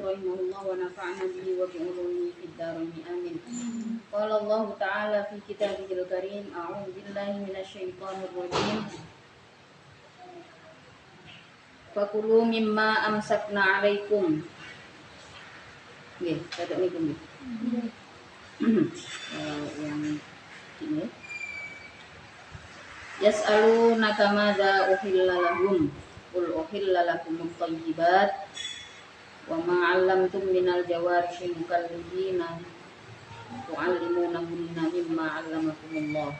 rahimahullah wa nafa'ana bihi wa bi'ulumihi fid dharain amin. Qala Allah ta'ala fi kitabihil karim, a'udzu billahi minasyaitonir rajim. Fakulu mimma amsakna 'alaikum. Nggih, kados niku nggih. Yang ini yas'alunaka madza uhilla lahum qul uhilla lakumut thayyibat wa ma 'allamtum minal jawarihi mukallibina tu'allimunahunna mimma 'allamakumullah.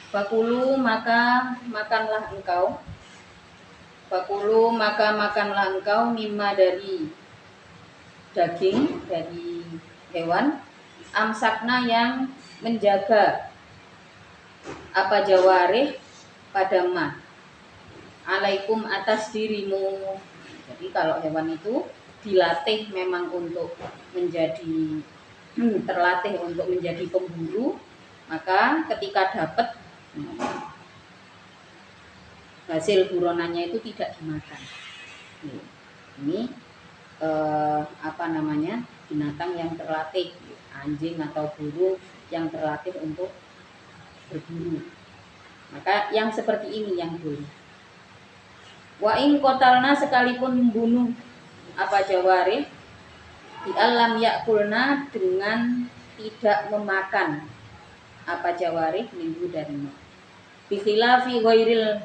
Fakulu maka makanlah engkau mimma dari daging dari hewan amsakna yang menjaga apa jawarih pada ma alaikum atas dirimu. Jadi kalau hewan itu dilatih memang untuk menjadi terlatih untuk menjadi pemburu, maka ketika dapat hasil buronannya itu tidak dimakan. Ini binatang yang terlatih, anjing atau burung yang terlatih untuk berburu. Maka yang seperti ini yang boleh. Wa in qatalna sekalipun membunuh apa jawarih di alam yakulna dengan tidak memakan apa jawarih minggu dari ma. Bi khilafi ghairil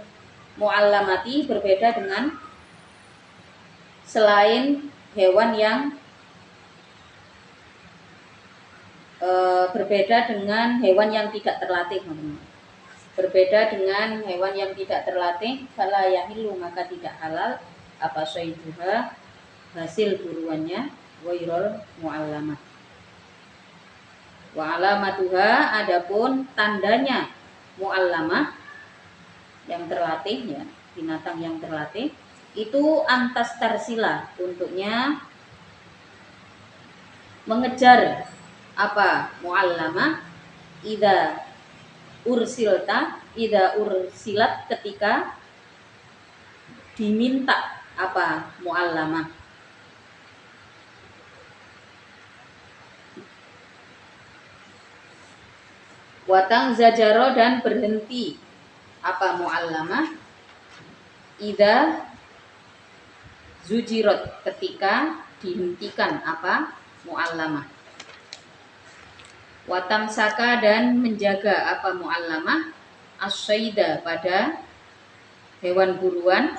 muallamati berbeda dengan selain hewan yang berbeda dengan hewan yang tidak terlatih, berbeda dengan hewan yang tidak terlatih, fala yahillu maka tidak halal apa sayyiduha hasil buruannya ghairul muallamah. Wa alamatuha adapun tandanya muallamah yang terlatih ya, binatang yang terlatih itu antas tarsila untuknya mengejar apa muallamah ida ursilat ketika diminta apa muallamah. Watang zajaro dan berhenti apa muallamah ida zujirot ketika dihentikan apa muallamah. Watam saka dan menjaga apa muallamah as-syaida pada hewan buruan,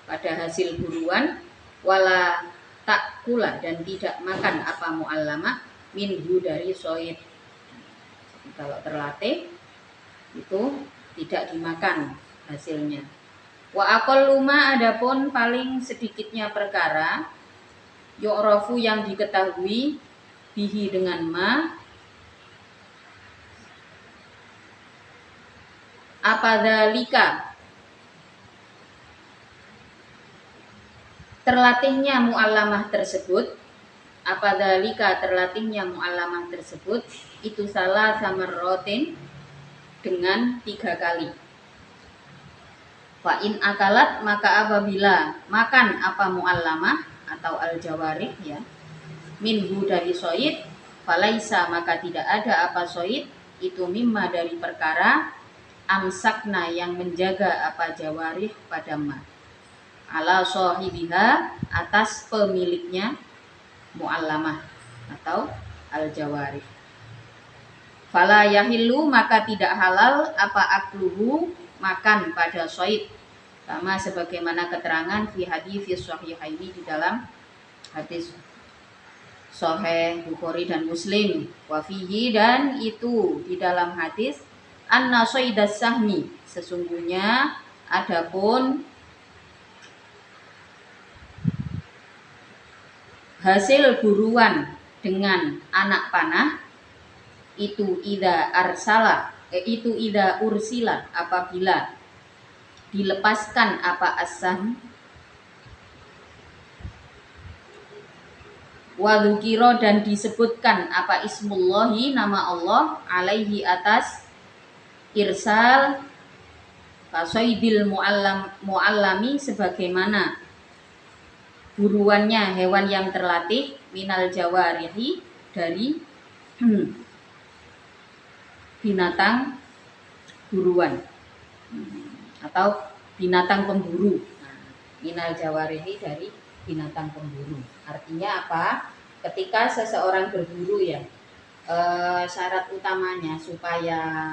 pada hasil buruan, wala takula dan tidak makan apa muallamah minhu dari soid. Kalau terlatih itu tidak dimakan hasilnya. Wa aqalluma adapun paling sedikitnya perkara yu'rafu yang diketahui bihi dengan ma apa dzalika terlatihnya muallamah tersebut, apa dzalika terlatihnya muallamah tersebut itu salah samarrotin dengan 3 kali. Fa in akalat maka apabila makan apa muallamah atau al-jawarih ya minhu dari soid falaisa maka tidak ada apa soid itu mimma dari perkara amsakna yang menjaga apa jawarih pada ma ala sahibiha atas pemiliknya muallamah atau al-jawarih. Fala yahillu maka tidak halal apa akluhu makan pada soid sama sebagaimana keterangan fi hadits sahihaini di dalam hadis Sahih Bukhari dan Muslim. Wa fihi dan itu di dalam hadis anna soidas sahmi sesungguhnya adapun hasil buruan dengan anak panah itu ida ursila apabila dilepaskan apa asam wadukiro dan disebutkan apa ismullahi nama Allah alaihi atas irsal kasoidil muallami sebagaimana buruannya hewan yang terlatih, minal jawarihi, dari binatang buruan atau binatang pemburu. Nah, minal jawarihi, dari binatang pemburu. Artinya apa? Ketika seseorang berburu ya, syarat utamanya supaya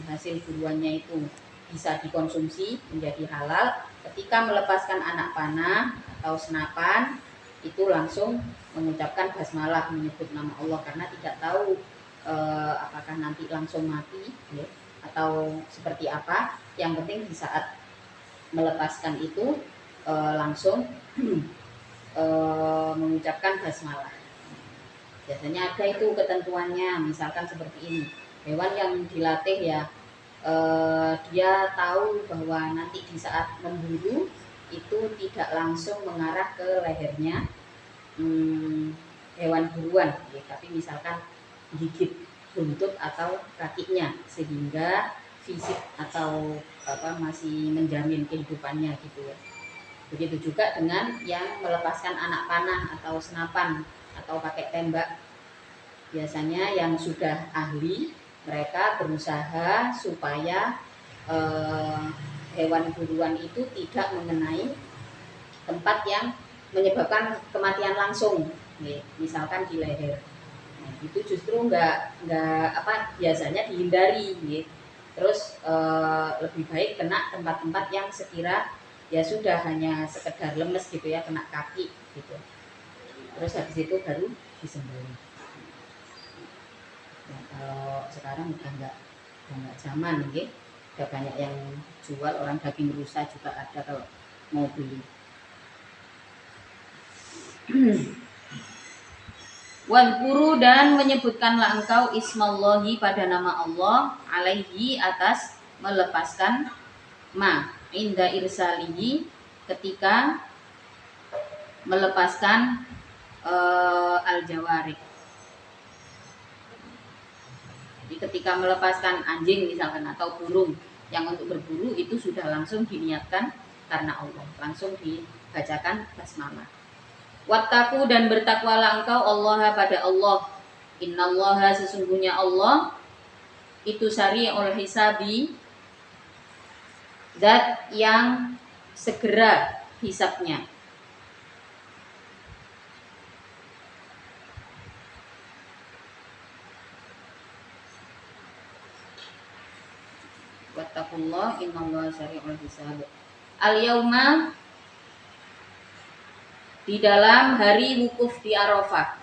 hasil buruannya itu bisa dikonsumsi menjadi halal, ketika melepaskan anak panah atau senapan itu langsung mengucapkan basmalah, menyebut nama Allah, karena tidak tahu apakah nanti langsung mati ya, atau seperti apa. Yang penting di saat melepaskan itu langsung mengucapkan basmalah. Biasanya ada itu ketentuannya, misalkan seperti ini, hewan yang dilatih ya, dia tahu bahwa nanti di saat memburu itu tidak langsung mengarah ke lehernya hewan buruan ya, tapi misalkan gigit buntut atau kakinya, sehingga fisik atau masih menjamin kehidupannya gitu ya. Begitu juga dengan yang melepaskan anak panah atau senapan atau pakai tembak. Biasanya yang sudah ahli, mereka berusaha supaya hewan buruan itu tidak mengenai tempat yang menyebabkan kematian langsung, misalkan di leher. Nah, itu justru nggak biasanya dihindari, terus lebih baik kena tempat-tempat yang sekira ya sudah hanya sekedar lemes gitu ya, kena kaki gitu. Terus habis itu baru disembelih. Nah, kalau sekarang udah nggak zaman gitu, udah banyak yang jual, orang daging rusa juga ada kalau mau beli. Wadhkuru, dan menyebutkanlah engkau ismallahi, pada nama Allah, alaihi, atas melepaskan, ma inda irsalihi, ketika melepaskan al-jawarih. Jadi ketika melepaskan anjing misalkan atau burung yang untuk berburu, itu sudah langsung diniatkan karena Allah, langsung dibacakan basmalah. Wattaku, dan bertakwalah engkau Allah, pada Allah. Innallaha, sesungguhnya Allah itu sari'ul hisabi, zat yang segera hisabnya. Wattaqullah innallaha sari'ul hisab. Al-yauma, di dalam hari wukuf di Arafah.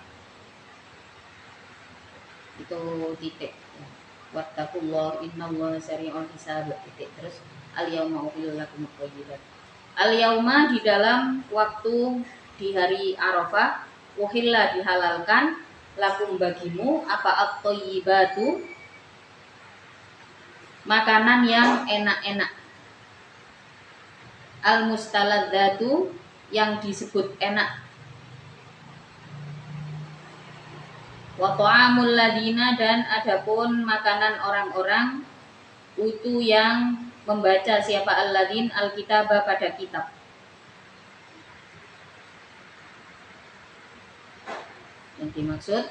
Itu titik. Wattaqullah innallaha sari'ul hisab, titik. Terus al-yauma uhillu lakum at-thayyibat. Al-yauma, di dalam waktu di hari Arafah, uhilla, dihalalkan, lakum, bagimu, apa at-thayyibatu, makanan yang enak-enak, al-mustaladzatu, yang disebut enak, wa ta'amul ladina, dan adapun makanan orang-orang utu yang membaca, siapa alladin, alkitabah, pada kitab. Yang dimaksud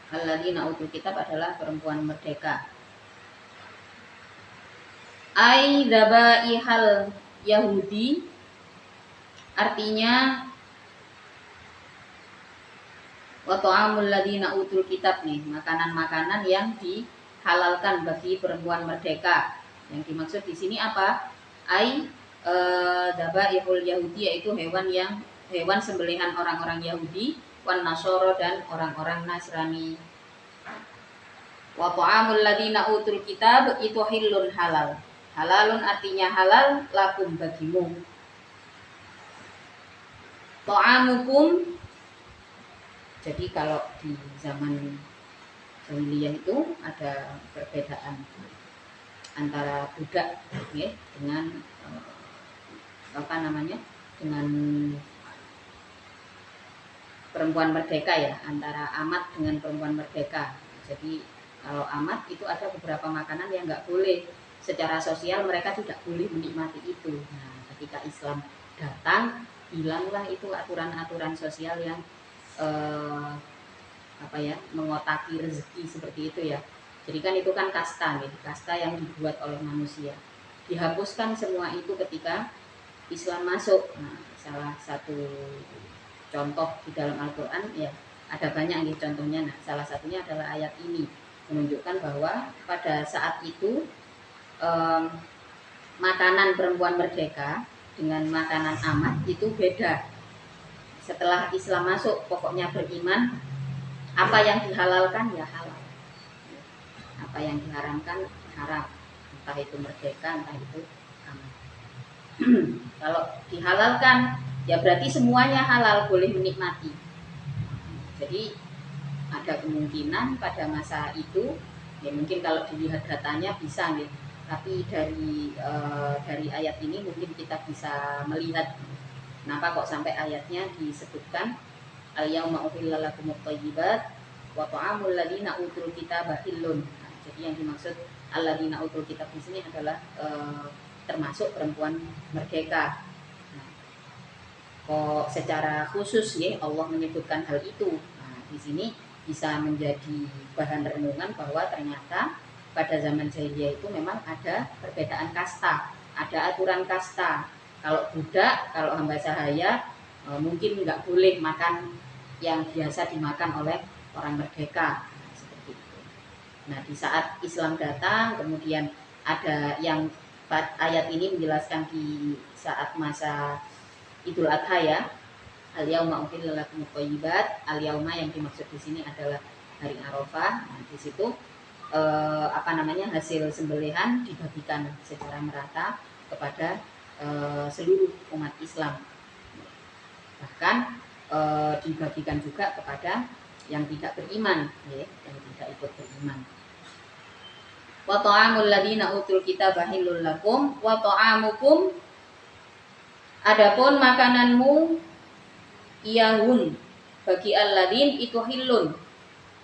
alladina utul kitab adalah perempuan merdeka. Ai dzabaihal Yahudi, artinya wa ta'amul ladina utul kitab nih, makanan-makanan yang dihalalkan bagi perempuan merdeka. Yang dimaksud di sini apa? Ai dzabaihul Yahudi, yaitu hewan sembelihan orang-orang Yahudi, wan nasoro, dan orang-orang Nasrani. Wa ta'amul ladina utul kitab, itu hillun, halal. Halalun artinya halal, lakum, bagimu. Ta'amukum, jadi kalau di zaman jahiliyah itu ada perbedaan antara budak ya, dengan dengan perempuan merdeka ya, antara amat dengan perempuan merdeka. Jadi kalau amat itu ada beberapa makanan yang nggak boleh, secara sosial mereka tidak boleh menikmati itu. Nah, ketika Islam datang, hilanglah itu aturan-aturan sosial yang mengotaki rezeki seperti itu ya. Jadi kan itu kan kasta nih, kasta yang dibuat oleh manusia. Dihapuskan semua itu ketika Islam masuk. Nah, salah satu contoh di dalam Al-Quran ya ada banyak nih contohnya. Nah, salah satunya adalah ayat ini menunjukkan bahwa pada saat itu makanan perempuan merdeka dengan makanan amat itu beda. Setelah Islam masuk, pokoknya beriman, apa yang dihalalkan ya halal, apa yang diharamkan haram, entah itu merdeka, entah itu amat. Kalau dihalalkan ya berarti semuanya halal, boleh menikmati. Jadi ada kemungkinan pada masa itu ya mungkin kalau dilihat datanya bisa nih, tapi dari ayat ini mungkin kita bisa melihat kenapa kok sampai ayatnya disebutkan al-yauma uhilla lakumut thayyibat wa ta'amul ladzina utul kitaba hillun. Nah, jadi yang dimaksud alladzina utul kitab di sini adalah termasuk perempuan merdeka. Nah, kok secara khusus ya Allah menyebutkan hal itu. Nah, di sini bisa menjadi bahan renungan bahwa ternyata pada zaman jahiliyah itu memang ada perbedaan kasta, ada aturan kasta. Kalau budak, kalau hamba sahaya mungkin nggak boleh makan yang biasa dimakan oleh orang merdeka. Nah, seperti itu. Nah, di saat Islam datang, kemudian ada yang ayat ini menjelaskan di saat masa Idul Adha ya. Al-yauma uhilla lakumut thayyibat. Al-yauma yang dimaksud di sini adalah hari Arafah. Nah, di situ hasil sembelihan dibagikan secara merata kepada seluruh umat Islam. Bahkan dibagikan juga kepada yang tidak beriman, ya, yang tidak ikut beriman. Wa ta'amul ladzina utul kitaba halal lakum wa ta'amukum, adapun makananmu iyahum bagi alladzin itu hilun,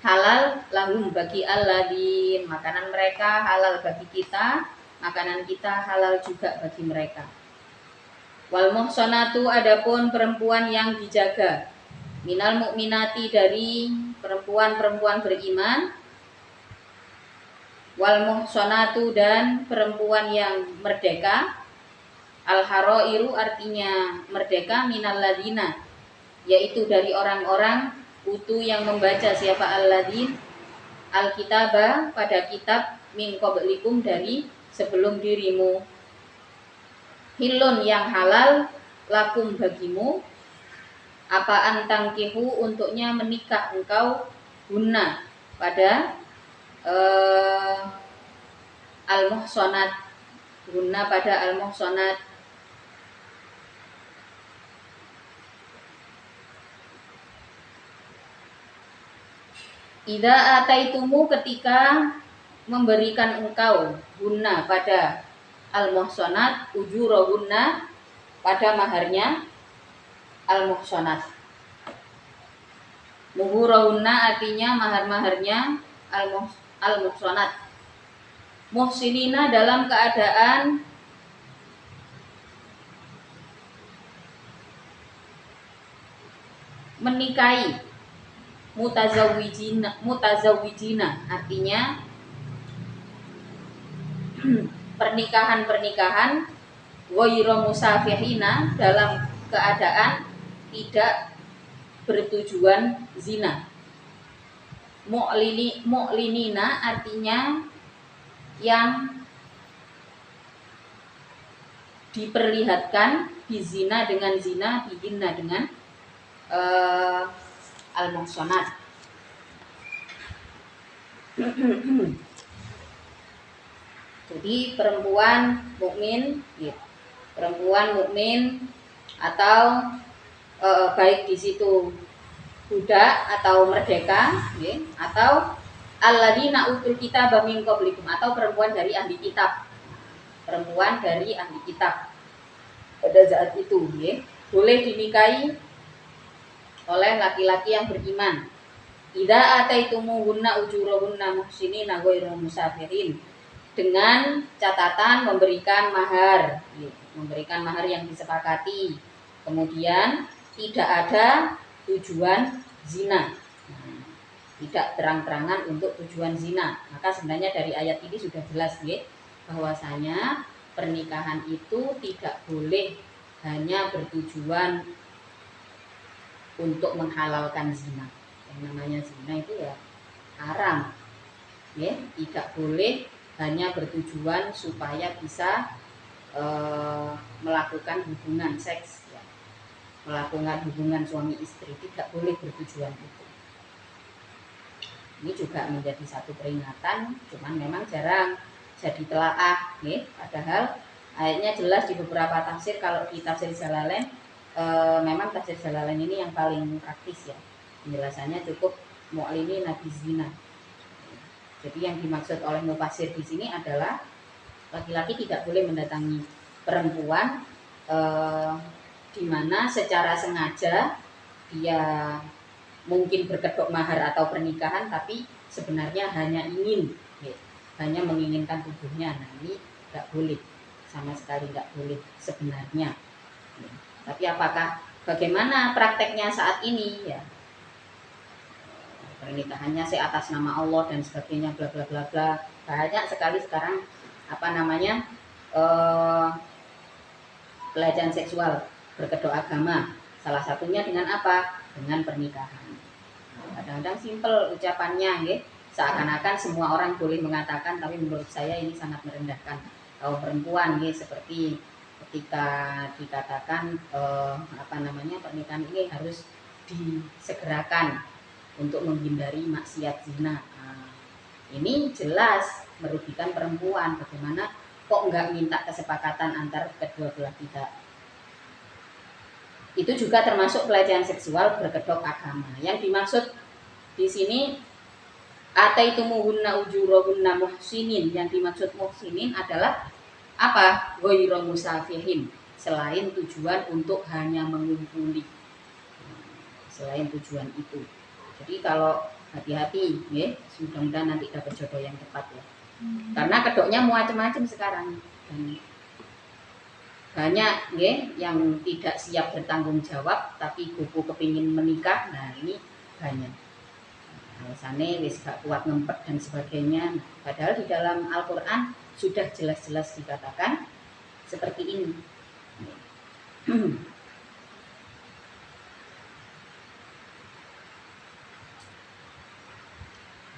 halal lahum bagi alladzin, makanan mereka halal bagi kita, makanan kita halal juga bagi mereka. Wal muhsanatu, adapun perempuan yang dijaga, minal mukminati, dari perempuan-perempuan beriman, wal muhsanatu, dan perempuan yang merdeka, al harairu artinya merdeka, minal ladina, yaitu dari orang-orang utu yang membaca, siapa alladzin alkitabah, pada kitab, min qablikum, dari sebelum dirimu, hilun yang halal, lakum bagimu, apa antangkihu untuknya menikah engkau, guna pada al-muhsanat, guna pada al-muhsanat. Idza ataitumu, ketika memberikan engkau, guna pada al-muhsanat, ujurahunna, pada maharnya al-muhsanat. Muhurahunna artinya mahar-maharnya al-muhsanat. Muhsinina, dalam keadaan menikahi, mutazawwijina artinya pernikahan ghairu musafihina, dalam keadaan tidak bertujuan zina. Mu'linina artinya yang diperlihatkan, bizina dengan zina, bihinna dengan al-muhsanat. Jadi perempuan mukmin, ya, perempuan mukmin atau baik di situ budak atau merdeka, ya, atau alladzina utul kitaba min qablikum, atau perempuan dari ahli kitab, perempuan dari ahli kitab pada saat itu, ya, boleh dinikahi oleh laki-laki yang beriman. Idza ataitumuhunna ujurahunna muhsinina ghairu musafirin, dengan catatan memberikan mahar yang disepakati, Kemudian tidak ada tujuan zina. Nah, tidak terang-terangan untuk tujuan zina. Maka sebenarnya dari ayat ini sudah jelas ya, bahwasanya pernikahan itu tidak boleh hanya bertujuan untuk menghalalkan zina. Yang namanya zina itu ya haram. Ya, tidak boleh hanya bertujuan supaya bisa melakukan hubungan seks ya. Melakukan hubungan suami istri, tidak boleh bertujuan itu. Ini juga menjadi satu peringatan, cuman memang jarang jadi telaah ya. Padahal ayatnya jelas di beberapa tafsir. Kalau di tafsir Jalalain memang tafsir Jalalain ini yang paling praktis ya, penjelasannya cukup mu'lini nabi zina. Jadi yang dimaksud oleh mufasir di sini adalah laki-laki tidak boleh mendatangi perempuan di mana secara sengaja dia mungkin berkedok mahar atau pernikahan, tapi sebenarnya hanya ingin ya, hanya menginginkan tubuhnya. Nah ini tidak boleh, sama sekali tidak boleh sebenarnya ya. Tapi apakah bagaimana prakteknya saat ini ya, pernikahannya atas nama Allah dan sebagainya bla bla bla bla. Banyak sekali sekarang apa namanya pelecehan seksual berkedok agama. Salah satunya dengan apa? Dengan pernikahan. Kadang-kadang simpel ucapannya ya, seakan-akan semua orang boleh mengatakan, tapi menurut saya ini sangat merendahkan kaum perempuan ya, seperti ketika dikatakan apa namanya, pernikahan ini harus disegerakan untuk menghindari maksiat zina. Nah, ini jelas merugikan perempuan. Bagaimana kok nggak minta kesepakatan antar kedua belah pihak? Itu juga termasuk pelecehan seksual berkedok agama. Yang dimaksud di sini ataitumuhunna ujurahunna muhsinin. Yang dimaksud muhsinin adalah apa? Ghairu musafihin, selain tujuan untuk hanya mengumpuli. Selain tujuan itu. Jadi kalau hati-hati ya, mudah-mudahan nanti dapat jodoh yang tepat ya. Karena kedoknya macam-macam sekarang. Dan banyak ya yang tidak siap bertanggung jawab tapi kuku kepingin menikah. Nah ini banyak alasannya wis gak kuat ngempet dan sebagainya. Nah, padahal di dalam Al-Quran sudah jelas-jelas dikatakan seperti ini.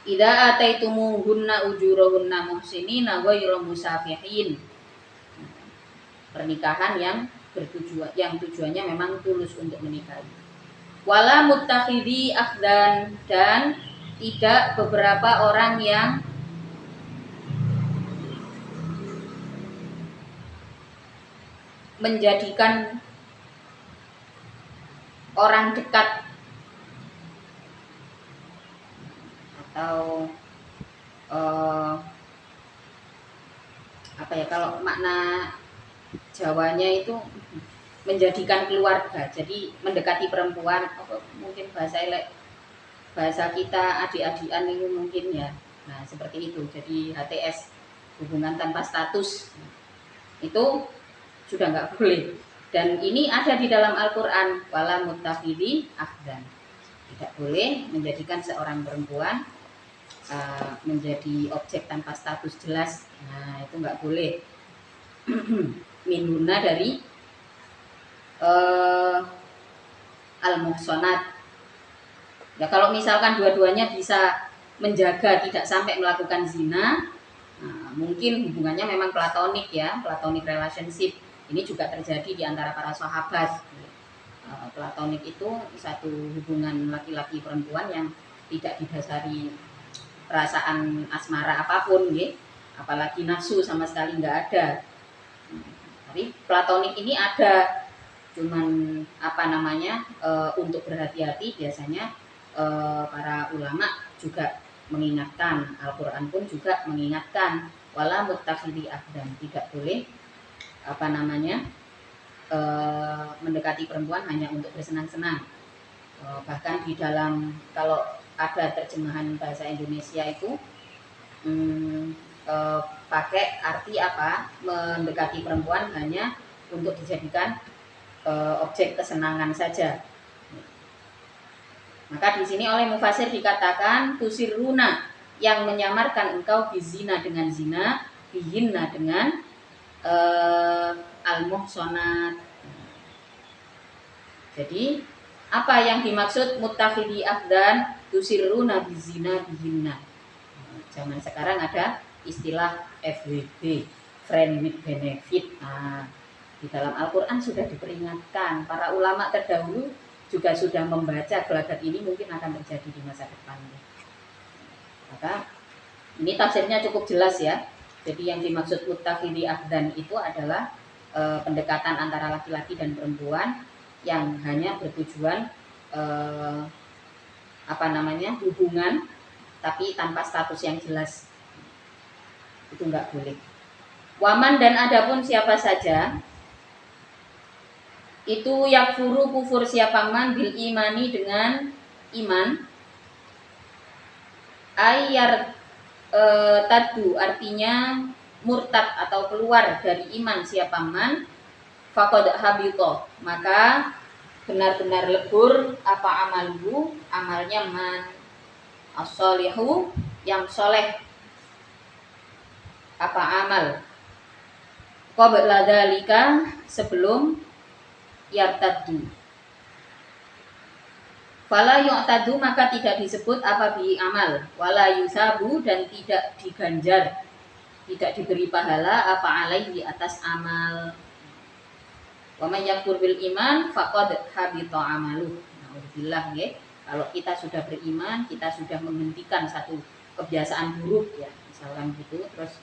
Idza ataitumuhunna ujurahunna muhsinina ghairu musafihin. Pernikahan yang bertujuan, yang tujuannya memang tulus untuk menikahi. Wala muttakhidhi akhdan, dan tidak beberapa orang yang menjadikan orang dekat atau apa ya, kalau makna Jawanya itu menjadikan keluarga. Jadi mendekati perempuan, mungkin bahasa kita adik-adikan itu mungkin ya. Nah seperti itu. Jadi HTS, hubungan tanpa status, itu sudah nggak boleh. Dan ini ada di dalam Al-Quran, wala muttakhidhi akhdan. Tidak boleh menjadikan seorang perempuan menjadi objek tanpa status jelas. Nah itu nggak boleh. Minuna dari al-muhsanat. Ya kalau misalkan dua-duanya bisa menjaga tidak sampai melakukan zina, nah, mungkin hubungannya memang platonik ya, platonik relationship. Ini juga terjadi di antara para sahabat. Platonik itu satu hubungan laki-laki perempuan yang tidak didasari perasaan asmara apapun, ya. Apalagi nafsu sama sekali nggak ada. Tapi platonik ini ada, cuman apa namanya untuk berhati-hati. Biasanya para ulama juga mengingatkan, Al-Quran pun juga mengingatkan, wala muttakhidhi akhdan, tidak boleh apa namanya mendekati perempuan hanya untuk bersenang-senang. Bahkan di dalam, kalau ada terjemahan bahasa Indonesia itu pakai arti apa, mendekati perempuan hanya untuk dijadikan objek kesenangan saja. Maka di sini oleh mufasir dikatakan tusiruna, yang menyamarkan engkau bizina dengan zina, bihinna dengan al-muhsonat. Jadi apa yang dimaksud mutakhidi afdan tusiruna bizina bihinna. Zaman sekarang ada istilah FWB, friend with benefit. Nah, di dalam Al-Quran sudah diperingatkan, para ulama terdahulu juga sudah membaca gelagat ini mungkin akan terjadi di masa depan. Maka ini tafsirnya cukup jelas ya. Jadi yang dimaksud mutakhidi afdan itu adalah pendekatan antara laki-laki dan perempuan yang hanya bertujuan hubungan tapi tanpa status yang jelas. Itu enggak boleh. Waman dan adapun siapa saja itu yakfuru kufur siapa man bil imani dengan iman, ayar tadu artinya murtad atau keluar dari iman siapa man, faqad habito, maka benar-benar lebur apa amalu, amalnya man, as-solihu, yang soleh, apa amal, qabla dzalika, sebelum yartaddu. Fala yu'tadu, maka tidak disebut apa bi amal, wala yusabu, dan tidak diganjar, tidak diberi pahala apa alaihi, atas amal. Wa may yakfur bil iman faqad habita amaluh. Nauzubillah nggih. Kalau kita sudah beriman, kita sudah menghentikan satu kebiasaan buruk ya, misalkan gitu, terus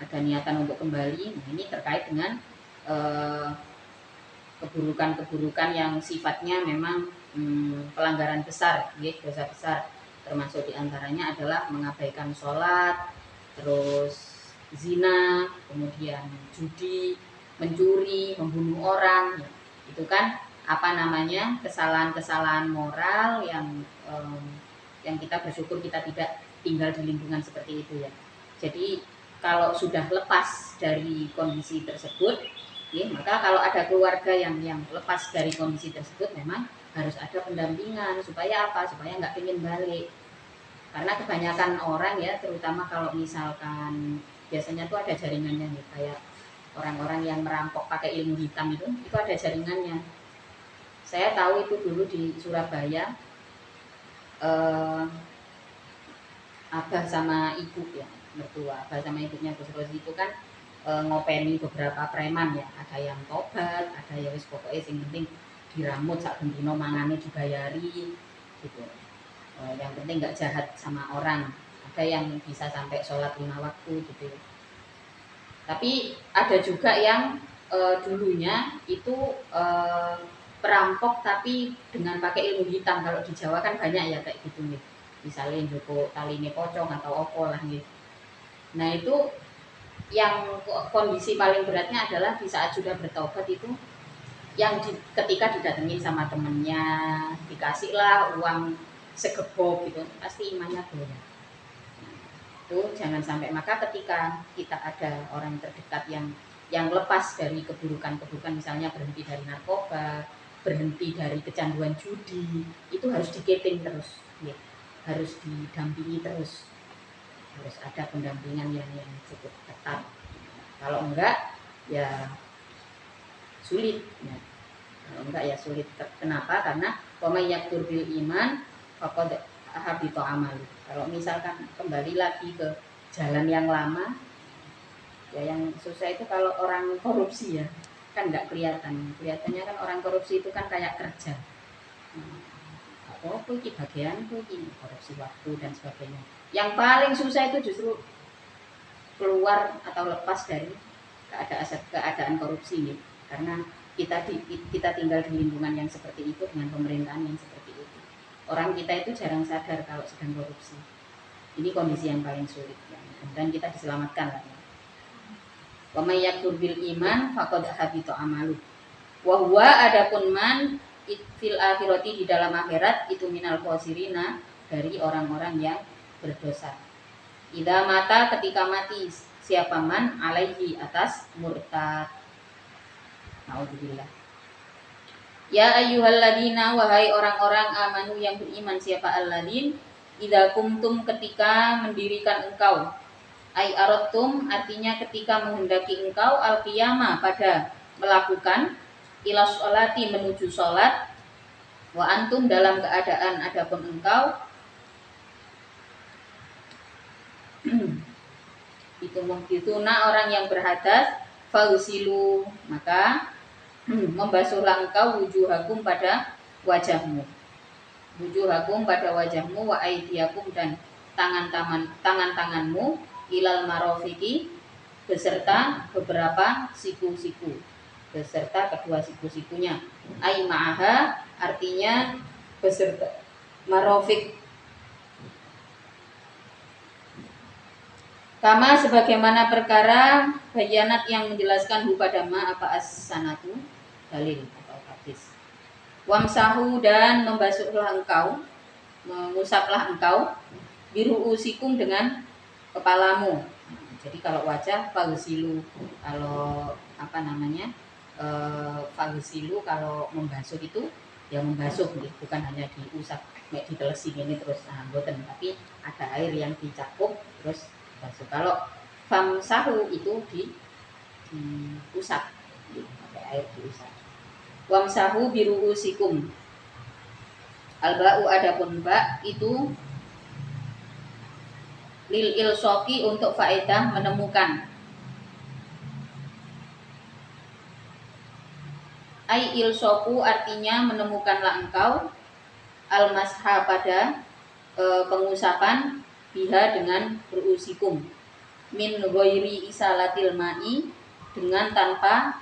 ada niatan untuk kembali. Nah, ini terkait dengan keburukan-keburukan yang sifatnya memang pelanggaran besar, dosa besar. Termasuk diantaranya adalah mengabaikan sholat, terus zina, kemudian judi, mencuri, membunuh orang. Itu kan kesalahan-kesalahan moral yang kita bersyukur kita tidak tinggal di lingkungan seperti itu ya. Jadi kalau sudah lepas dari kondisi tersebut, ya, maka kalau ada keluarga yang lepas dari kondisi tersebut, memang harus ada pendampingan supaya apa? Supaya nggak ingin balik. Karena kebanyakan orang ya, terutama kalau misalkan biasanya tuh ada jaringannya nih, kayak orang-orang yang merampok pakai ilmu hitam itu ada jaringannya. Saya tahu itu dulu di Surabaya, abah sama ibu ya, mertua, abah sama ibunya Gus Rozi itu kan ngopeni beberapa preman ya, ada yang tobat, ada yang wis pokoknya sing penting diramut sak bendino mangane dibayari gitu. Yang penting nggak jahat sama orang. Ada yang bisa sampai sholat 5 waktu gitu. Tapi ada juga yang dulunya itu perampok tapi dengan pakai ilmu hitam. Kalau di Jawa kan banyak ya kayak gitu nih. Misalnya joko taline pocong atau opo lah gitu. Nah itu yang kondisi paling beratnya adalah di saat sudah bertobat itu, yang ketika didatengin sama temennya, dikasihlah uang segebok gitu, pasti imannya goyah. Nah, itu jangan sampai. Maka ketika kita ada orang terdekat yang lepas dari keburukan-keburukan, misalnya berhenti dari narkoba, berhenti dari kecanduan judi, itu harus diketing terus, ya. Harus didampingi terus. Harus ada pendampingan yang cukup ketat. Kalau enggak ya sulit ya. Kalau enggak ya sulit. Kenapa? Karena may yakfur bil iman faqad habita amalu. Kalau misalkan kembali lagi ke jalan yang lama, ya yang susah itu kalau orang korupsi ya, kan enggak kelihatan. Kelihatannya kan orang korupsi itu kan kayak kerja. Apa iki bagianku iki, korupsi waktu dan sebagainya. Yang paling susah itu justru keluar atau lepas dari keadaan korupsi nih. Karena kita tinggal di lingkungan yang seperti itu, dengan pemerintahan yang seperti itu. Orang kita itu jarang sadar kalau sedang korupsi. Ini kondisi yang paling sulit ya. Dan kita diselamatkan lah ya. Wa may yakfur bil iman faqad habita amalu. Wa huwa adapun man fil akhirati, di dalam akhirat, itu minal khosirina, dari orang-orang yang berdosa. Idza mata, ketika mati siapa man alaihi, atas murtad. Nauzubillah. Ya ayyuhalladzina, wahai orang-orang amanu yang beriman, siapa alladzin, idza kumtum, ketika mendirikan engkau, ai aradtum, artinya ketika menghendaki engkau, al-qiyamah, pada melakukan, ila sholati, menuju sholat, wa antum, dalam keadaan adapun engkau itu muhtituna, orang yang berhadas, fausilu, maka membasuhlah engkau wujuhakum, pada wajahmu, wujuhakum, pada wajahmu, wa aidiakum, dan tangan-tanganmu, ilal marofiki, beserta beberapa siku-siku, beserta kedua siku-sikunya. Ai ma'aha, artinya beserta marofik. Kama, sebagaimana perkara, bayanat, yang menjelaskan hu pada ma, apa as-sanatu, dalil atau hadis. Wamsahu, dan membasuhlah engkau, mengusaplah engkau, biru usikum, dengan kepalamu. Jadi kalau wajah fagsilu, kalau fagsilu, kalau membasuh itu ya membasuh, bukan hanya diusap kayak ditelesi gini terus boten, tapi ada air yang dicakup terus basuh. Kalau famsahu itu diusap, pakai air diusap. Wamsahu biru usikum. Alba'u, adapun ba itu lil ilsoki, untuk faedah menemukan. Ai ilsoku, artinya menemukanlah engkau, al-masha, pada pengusapan, biha, dengan berusikum, min ghairi isalatil ma'i, dengan tanpa